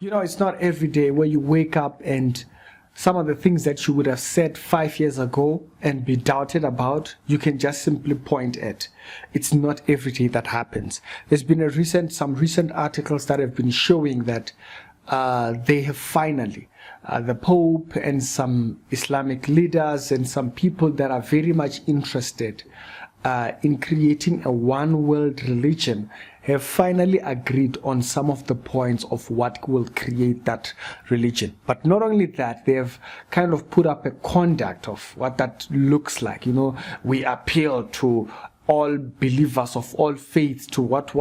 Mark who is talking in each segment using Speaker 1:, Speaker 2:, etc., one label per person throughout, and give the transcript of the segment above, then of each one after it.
Speaker 1: You know, it's not every day where you wake up and some of the things that you would have said 5 years ago and be doubted about, you can just simply point at. It's not every day that happens. There's been some recent articles that have been showing that they have finally, the Pope and some Islamic leaders and some people that are very much interested in creating a one-world religion have finally agreed on some of the points of what will create that religion. But not only that, they have kind of put up a conduct of what that looks like. You know, we appeal to all believers of all faiths to what.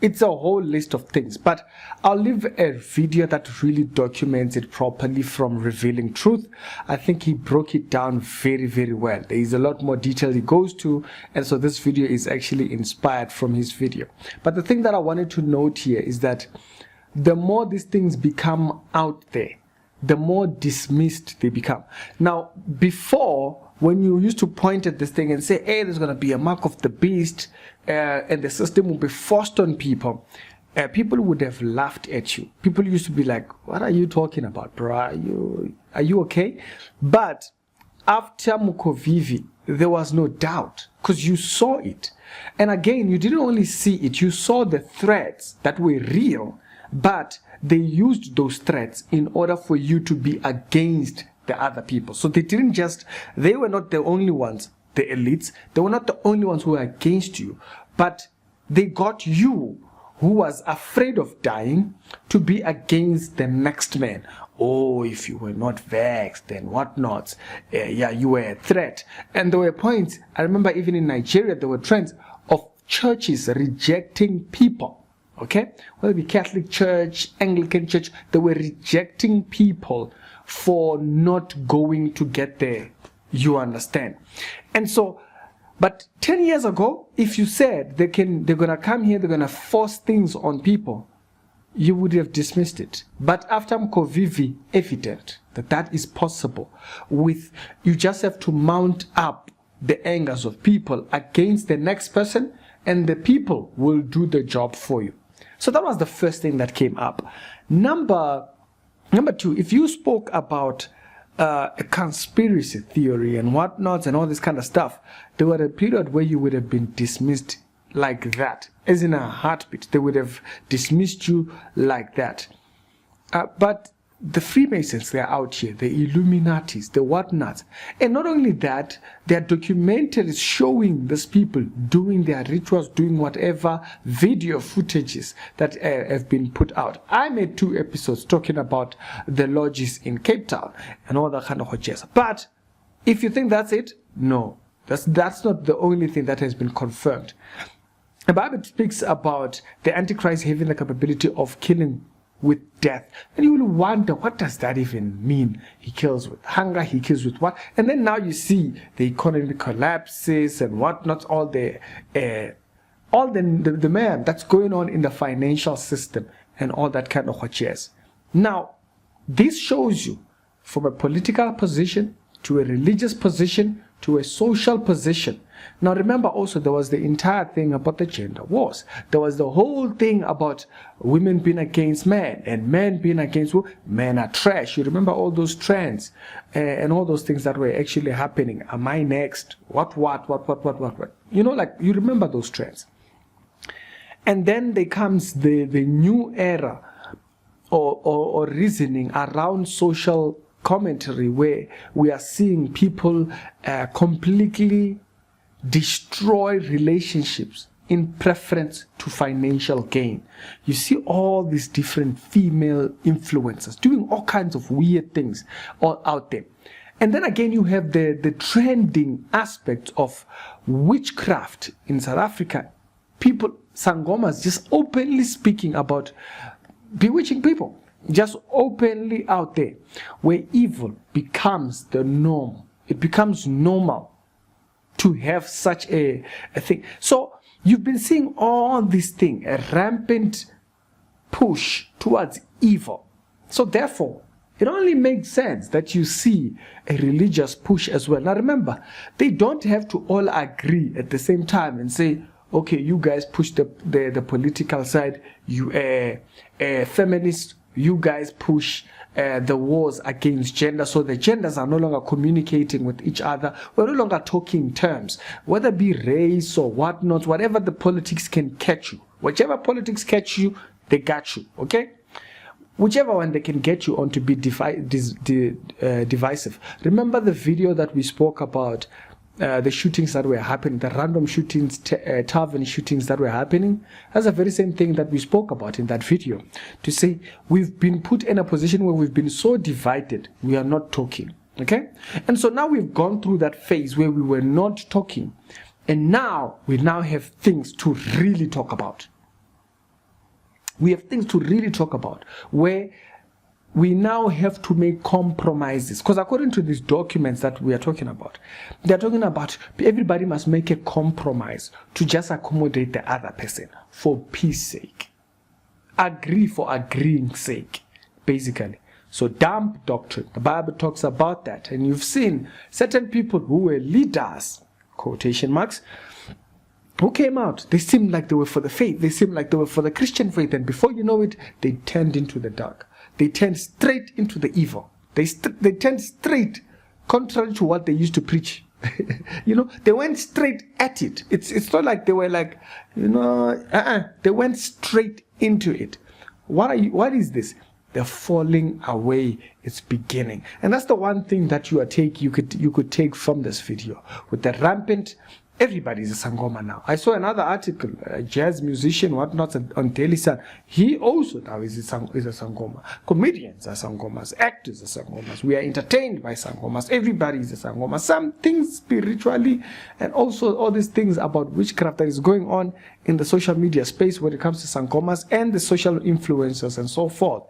Speaker 1: It's a whole list of things, but I'll leave a video that really documents it properly from Revealing Truth. I think he broke it down very, very well. There is a lot more detail he goes to, and so this video is actually inspired from his video. But the thing that I wanted to note here is that the more these things become out there, the more dismissed they become. Now, before, when you used to point at this thing and say, hey, there's going to be a mark of the beast, and the system will be forced on people, people would have laughed at you. People used to be like, what are you talking about, bro? Are you okay? But after Mukovivi, there was no doubt, because you saw it. And again, you didn't only see it, you saw the threats that were real, but they used those threats in order for you to be against the other people. So they were not the only ones, the elites, they were not the only ones who were against you, but they got you, who was afraid of dying, to be against the next man. Oh, if you were not vexed, then whatnot. Yeah, you were a threat. And there were points, I remember even in Nigeria, there were trends of churches rejecting people. Okay, whether it be Catholic Church, Anglican Church, they were rejecting people for not going to get there. You understand? And so, but 10 years ago, if you said they're gonna come here, they're gonna force things on people, you would have dismissed it. But after Mkovivi, evident that is possible. You just have to mount up the angers of people against the next person, and the people will do the job for you. So that was the first thing that came up. Number two, if you spoke about a conspiracy theory and whatnot and all this kind of stuff, there was a period where you would have been dismissed like that, as in a heartbeat. They would have dismissed you like that. But the Freemasons, they're out here, the Illuminatis, the whatnots. And not only that, there are documentaries showing these people doing their rituals, doing whatever, video footages that have been put out. I made 2 episodes talking about the lodges in Cape Town and all that kind of jazz. But if you think that's it, no. That's not the only thing that has been confirmed. The Bible speaks about the Antichrist having the capability of killing with death. And you will wonder, what does that even mean? He kills with hunger, he kills with what? And then now you see the economy collapses and whatnot, all the man that's going on in the financial system and all that kind of jazz. Now, this shows you from a political position to a religious position to a social position. Now remember also, there was the entire thing about the gender wars. There was the whole thing about women being against men and men being against women. Men are trash. You remember all those trends and all those things that were actually happening. Am I next? What? You know, like, you remember those trends. And then there comes the new era or reasoning around social commentary, where we are seeing people completely destroy relationships in preference to financial gain. You see all these different female influencers doing all kinds of weird things all out there. And then again, you have the trending aspect of witchcraft in South Africa. People, Sangomas, just openly speaking about bewitching people. Just openly out there, where evil becomes the norm. It becomes normal to have such a thing. So you've been seeing all this thing, a rampant push towards evil. So therefore, it only makes sense that you see a religious push as well. Now remember, they don't have to all agree at the same time and say, okay, you guys push the political side, you feminists, you guys push the wars against gender, so the genders are no longer communicating with each other. We're no longer talking terms, whether it be race or whatnot, whatever the politics can catch you. Whichever politics catch you, they got you, okay? Whichever one they can get you on to be divisive. Remember the video that we spoke about, the shootings that were happening, the random shootings, tavern shootings that were happening? That's the very same thing that we spoke about in that video. To say we've been put in a position where we've been so divided, we are not talking, okay? And so now we've gone through that phase where we were not talking, and now we have things to really talk about. We have things to really talk about, where we now have to make compromises. Because according to these documents that we are talking about, they're talking about everybody must make a compromise to just accommodate the other person for peace sake. Agree for agreeing sake, basically. So dump doctrine. The Bible talks about that. And you've seen certain people who were leaders, quotation marks, who came out. They seemed like they were for the faith. They seemed like they were for the Christian faith. And before you know it, they turned into the dark. They turned straight into the evil. They turned straight, contrary to what they used to preach. You know, they went straight at it. It's not like they were like, you know, they went straight into it. What is this? The falling away is beginning. And that's the one thing that you could take from this video. With the rampant, everybody's a Sangoma now. I saw another article, a jazz musician, whatnot, on Daily Sun. He also now is a Sangoma. Comedians are Sangomas. Actors are Sangomas. We are entertained by Sangomas. Everybody is a Sangoma. Some things spiritually, and also all these things about witchcraft that is going on in the social media space when it comes to Sangomas and the social influencers and so forth.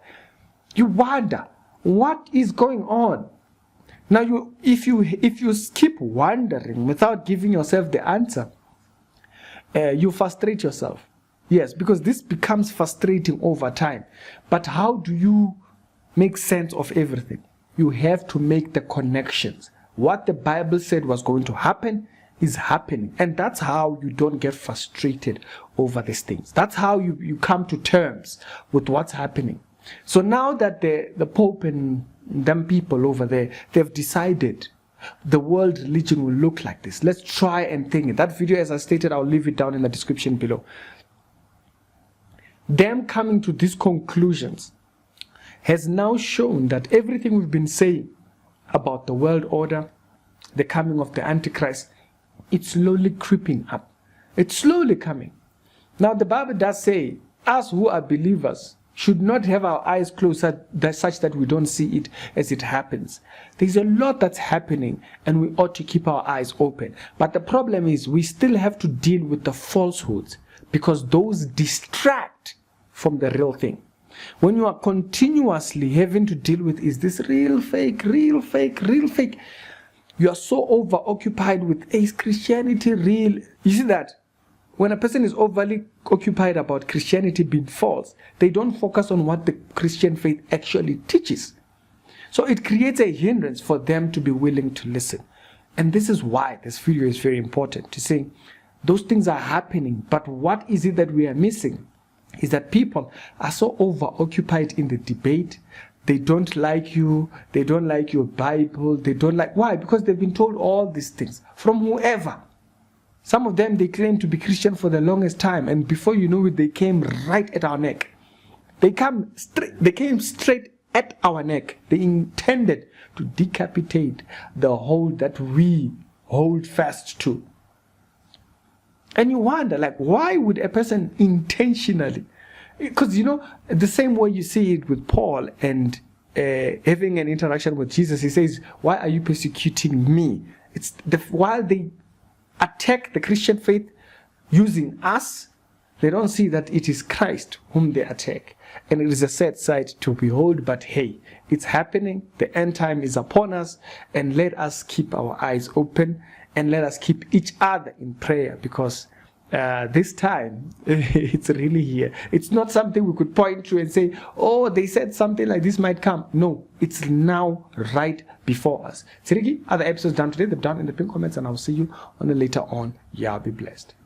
Speaker 1: You wonder, what is going on? Now, if you keep wondering without giving yourself the answer, you frustrate yourself. Yes, because this becomes frustrating over time. But how do you make sense of everything? You have to make the connections. What the Bible said was going to happen is happening. And that's how you don't get frustrated over these things. That's how you come to terms with what's happening. So now that the Pope and them people over there, they've decided the world religion will look like this. Let's try and think it. That video, as I stated, I'll leave it down in the description below. Them coming to these conclusions has now shown that everything we've been saying about the world order, the coming of the Antichrist, it's slowly creeping up. It's slowly coming. Now the Bible does say, us who are believers should not have our eyes closed such that we don't see it as it happens. There's a lot that's happening and we ought to keep our eyes open. But the problem is we still have to deal with the falsehoods, because those distract from the real thing. When you are continuously having to deal with, is this real, fake, real, fake, real, fake? You are so over-occupied with, is Christianity real? You see that? When a person is overly occupied about Christianity being false, they don't focus on what the Christian faith actually teaches. So it creates a hindrance for them to be willing to listen. And this is why this video is very important, to say those things are happening, but what is it that we are missing? Is that people are so over-occupied in the debate. They don't like you, they don't like your Bible, they don't like, why? Because they've been told all these things from whoever. Some of them, they claim to be Christian for the longest time, and before you know it, they came right at our neck. They came straight at our neck. They intended to decapitate the hold that we hold fast to. And you wonder, like, why would a person intentionally? Because, you know, the same way you see it with Paul and having an interaction with Jesus, he says, why are you persecuting me? It's while they attack the Christian faith using us, they don't see that it is Christ whom they attack. And it is a sad sight to behold, but hey, it's happening. The end time is upon us, and let us keep our eyes open and let us keep each other in prayer, because this time it's really here. It's not something we could point to and say, oh, they said something like this might come. No, it's now right before us. Sirigi, other episodes done today, they're done in the pin comments, and I'll see you on the later on. Yeah, be blessed.